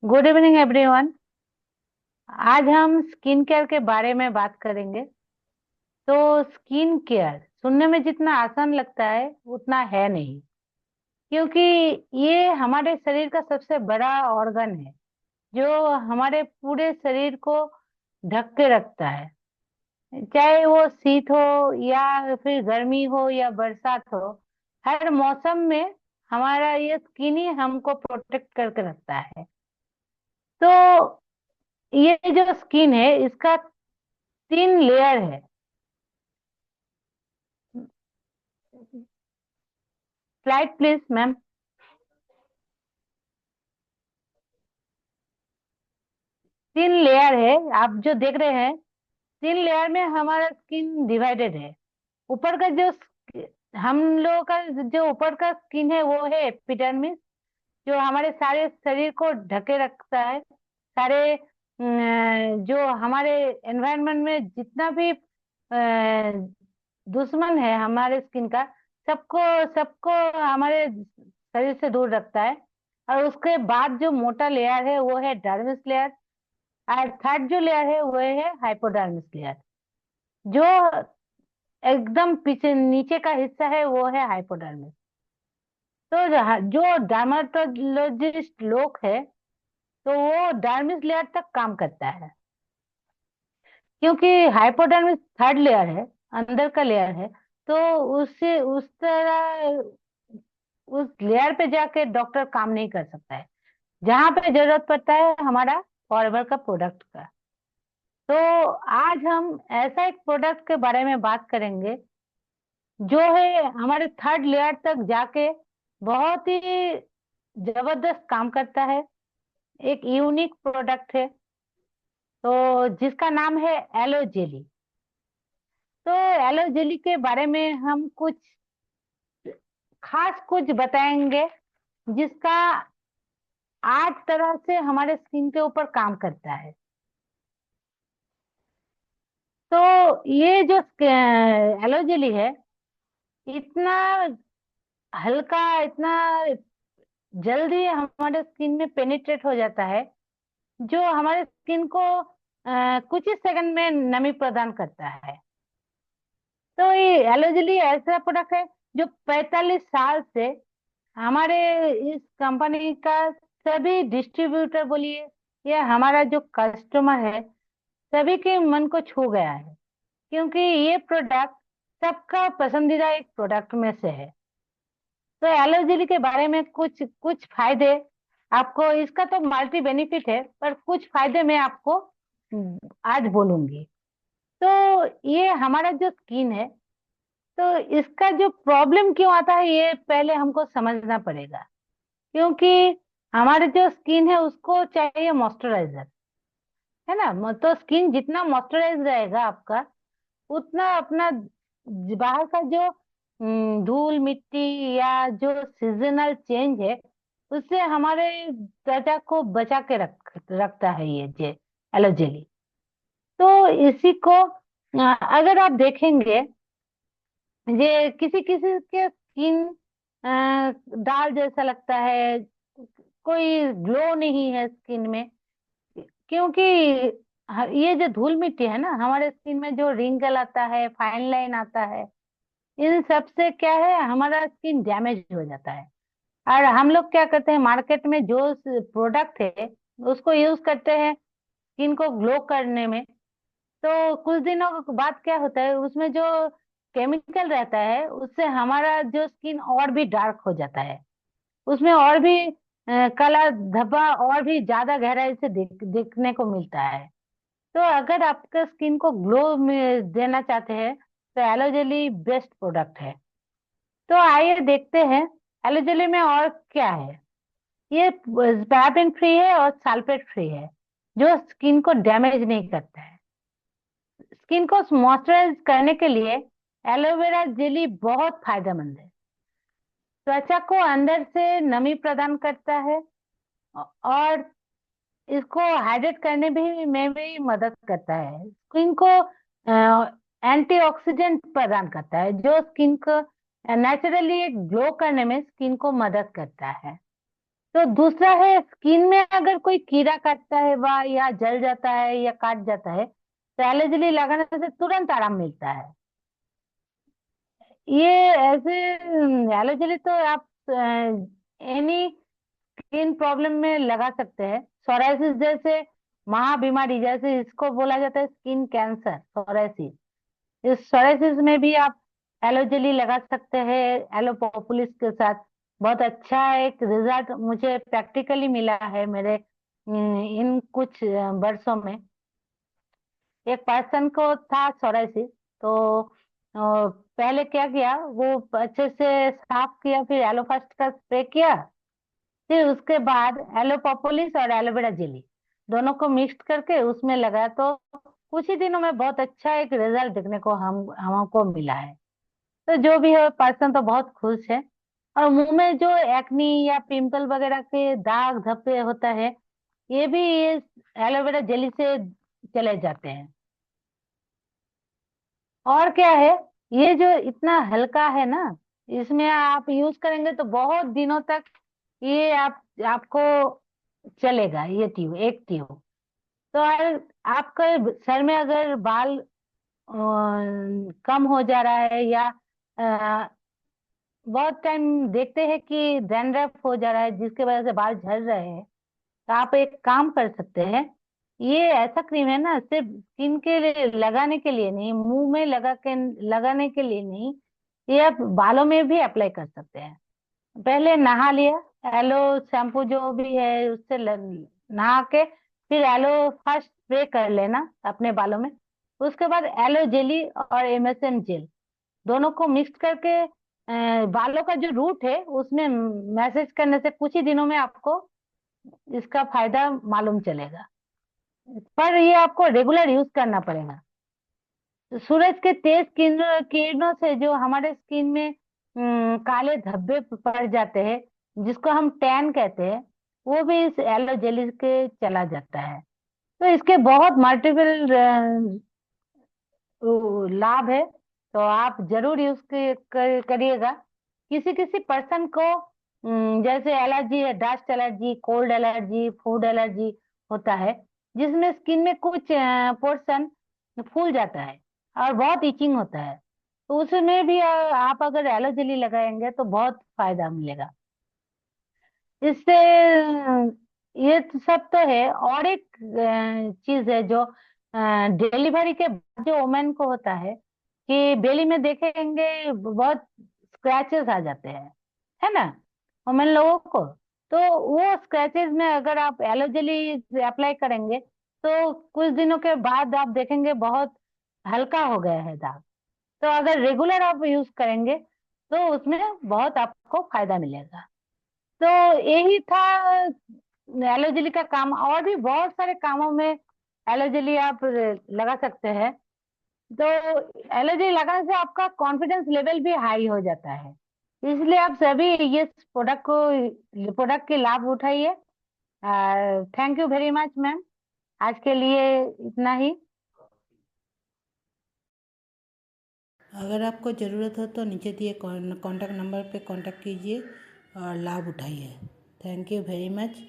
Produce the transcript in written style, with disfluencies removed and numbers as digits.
Good evening everyone. आज हम skin care के बारे में बात करेंगे। तो स्किन केयर सुनने में जितना आसान लगता है उतना है नहीं, क्योंकि ये हमारे शरीर का सबसे बड़ा ऑर्गन है जो हमारे पूरे शरीर को ढक के रखता है। चाहे वो शीत हो या फिर गर्मी हो या बरसात हो, हर मौसम में हमारा ये स्किन ही हमको प्रोटेक्ट करके रखता है। तो ये जो स्किन है इसका 3 लेयर है। Slide please ma'am. 3 लेयर है, आप जो देख रहे हैं। 3 लेयर में हमारा स्किन डिवाइडेड है। ऊपर का जो हम लोगों का जो ऊपर का स्किन है वो है एपिडर्मिस, जो हमारे सारे शरीर को ढके रखता है। सारे जो हमारे एनवायरनमेंट में जितना भी दुश्मन है हमारे स्किन का, सबको सबको हमारे शरीर से दूर रखता है। और उसके बाद जो मोटा लेयर है वो है डर्मिस लेयर। और थर्ड जो लेयर है वो है हाइपोडर्मिस लेयर। जो एकदम पीछे नीचे का हिस्सा है वो है हाइपोडर्मिस। तो जो डर्माटोलॉजिस्ट लोग है, तो वो डर्मिस लेयर तक काम करता है, क्योंकि हाइपोडर्मिस थर्ड लेयर है, अंदर का लेयर है। तो उससे उस तरह उस लेयर पे जाके डॉक्टर काम नहीं कर सकता है। जहां पे जरूरत पड़ता है हमारा फॉरएवर का प्रोडक्ट का। तो आज हम ऐसा एक प्रोडक्ट के बारे में बात करेंगे जो है हमारे थर्ड लेयर तक जाके बहुत ही जबरदस्त काम करता है। एक यूनिक प्रोडक्ट है, तो जिसका नाम है एलो जेली। तो एलो जेली के बारे में हम कुछ खास कुछ बताएंगे, जिसका 8 तरह से हमारे स्किन के ऊपर काम करता है। तो ये जो एलो जेली है, इतना हल्का, इतना जल्दी हमारे स्किन में पेनिट्रेट हो जाता है, जो हमारे स्किन को कुछ ही सेकंड में नमी प्रदान करता है। तो ये एलो जेली ऐसा प्रोडक्ट है जो 45 साल से हमारे इस कंपनी का सभी डिस्ट्रीब्यूटर बोलिए या हमारा जो कस्टमर है, सभी के मन को छू गया है, क्योंकि ये प्रोडक्ट सबका पसंदीदा एक प्रोडक्ट में से है। तो एलर्जी के बारे में कुछ कुछ फायदे आपको, इसका तो मल्टी बेनिफिट है पर कुछ फायदे मैं आपको आज बोलूंगी। तो ये हमारा जो स्किन है, तो इसका जो प्रॉब्लम क्यों आता है ये पहले हमको समझना पड़ेगा। क्योंकि हमारे जो स्किन है उसको चाहिए मॉइस्चराइजर, है ना। तो स्किन जितना मॉइस्चराइज रहेगा आपका, उतना अपना बाहर का जो धूल मिट्टी या जो सीजनल चेंज है उससे हमारे त्वचा को बचा के रखता है ये जे एलोजेली। तो इसी को अगर आप देखेंगे, ये किसी किसी के स्किन दाल जैसा लगता है, कोई ग्लो नहीं है स्किन में, क्योंकि ये जो धूल मिट्टी है ना, हमारे स्किन में जो रिंकल आता है, फाइन लाइन आता है, इन सब से क्या है हमारा स्किन डैमेज हो जाता है। और हम लोग क्या करते हैं, मार्केट में जो प्रोडक्ट है उसको यूज करते हैं स्किन को ग्लो करने में। तो कुछ दिनों के बाद क्या होता है, उसमें जो केमिकल रहता है उससे हमारा जो स्किन और भी डार्क हो जाता है। उसमें और भी काला धब्बा और भी ज्यादा गहराई से देखने को मिलता है। तो अगर आपका स्किन को ग्लो में देना चाहते हैं तो एलोजेली बेस्ट प्रोडक्ट है। तो आइए देखते हैं एलोजेली में और क्या है। ये पैराबेन फ्री है और सल्फेट फ्री है, जो स्किन को डैमेज नहीं करता है। स्किन को मॉइस्चराइज करने के लिए एलोवेरा जेली बहुत फायदेमंद है। त्वचा को अंदर से नमी प्रदान करता है और इसको हाइड्रेट करने में भी मदद करता है। स्किन को एंटीऑक्सीडेंट प्रदान करता है, जो स्किन को नेचुरली ग्लो करने में स्किन को मदद करता है। तो दूसरा है, स्किन में अगर कोई कीड़ा काटता है वह या जल जाता है या काट जाता है, तो एलो जेली लगाने से तुरंत आराम मिलता है। ये ऐसे एलो जेली तो आप एनी स्किन प्रॉब्लम में लगा सकते हैं। सोराइसिस जैसे महाबीमारी, जैसे इसको बोला जाता है स्किन कैंसर, सोराइसिस। इस सोराइसिस में भी आप एलो जेली लगा सकते हैं एलो पॉपुलिस के साथ। बहुत अच्छा एक रिजल्ट मुझे प्रैक्टिकली मिला है मेरे इन कुछ वर्षों में। एक पर्सन को था सोराइसिस, तो पहले क्या किया, वो अच्छे से साफ किया, फिर एलो फर्स्ट का स्प्रे किया, फिर उसके बाद एलो प्रोपोलिस और एलोवेरा जेली दोनों को मिक्स करके उसमें लगाया, तो कुछ ही दिनों में बहुत अच्छा एक रिजल्ट देखने को हमको मिला है। तो जो भी है पर्सन तो बहुत खुश है। और मुंह में जो एक्नी या पिंपल वगैरह के दाग धब्बे होता है, ये भी ये एलोवेरा जेली से चले जाते हैं। और क्या है, ये जो इतना हल्का है ना, इसमें आप यूज करेंगे तो बहुत दिनों तक ये आपको चलेगा, ये ट्यूब, एक ट्यूब। तो अगर आपके सर में अगर बाल कम हो जा रहा है, या अ, बहुत टाइम देखते हैं कि डैंड्रफ हो जा रहा है जिसके वजह से बाल झड़ रहे हैं, तो आप एक काम कर सकते हैं। ये ऐसा क्रीम है ना, सिर्फ स्किन के लिए लगाने के लिए नहीं, मुंह में लगाने के लिए नहीं, ये आप बालों में भी अप्लाई कर सकते हैं। पहले नहा लिया, एलो शैम्पू जो भी है उससे नहा के, फिर एलो फर्स्ट स्प्रे कर लेना अपने बालों में। उसके बाद एलो जेली और एमएसएन जेल दोनों को मिक्स करके बालों का जो रूट है उसमें मैसेज करने से कुछ ही दिनों में आपको इसका फायदा मालूम चलेगा। पर ये आपको रेगुलर यूज करना पड़ेगा। तो सूरज के तेज किरणों किरणों से जो हमारे स्किन में काले धब्बे पड़ जाते हैं, जिसको हम टैन कहते हैं, वो भी इस एलो जेली के चला जाता है। तो इसके बहुत मल्टीपल लाभ है। तो आप जरूर यूज करिएगा। किसी किसी पर्सन को जैसे एलर्जी है, dust allergy, cold allergy, food allergy होता है, जिसमें स्किन में कुछ पोर्शन फूल जाता है और बहुत इचिंग होता है। तो उसमें भी आप अगर एलो जेली लगाएंगे तो बहुत फायदा मिलेगा इससे। ये तो सब तो है, और एक चीज है जो डिलीवरी के बाद जो वुमेन को होता है कि बेली में देखेंगे बहुत स्क्रैचेस आ जाते हैं, है ना, वुमेन लोगों को। तो वो स्क्रैचेस में अगर आप एलो जेली अप्लाई करेंगे तो कुछ दिनों के बाद आप देखेंगे बहुत हल्का हो गया है दाग। तो अगर रेगुलर आप यूज करेंगे तो उसमें बहुत आपको फायदा मिलेगा। तो यही था एलो जेली का काम। और भी बहुत सारे कामों में एलो जेली आप लगा सकते हैं। तो एलो जेली लगाने से आपका कॉन्फिडेंस लेवल भी हाई हो जाता है। इसलिए आप सभी ये प्रोडक्ट के लाभ उठाइए। Thank you very much ma'am, आज के लिए इतना ही। अगर आपको ज़रूरत हो तो नीचे दिए कॉन्टैक्ट नंबर पे कॉन्टैक्ट कीजिए और लाभ उठाइए। Thank you very much.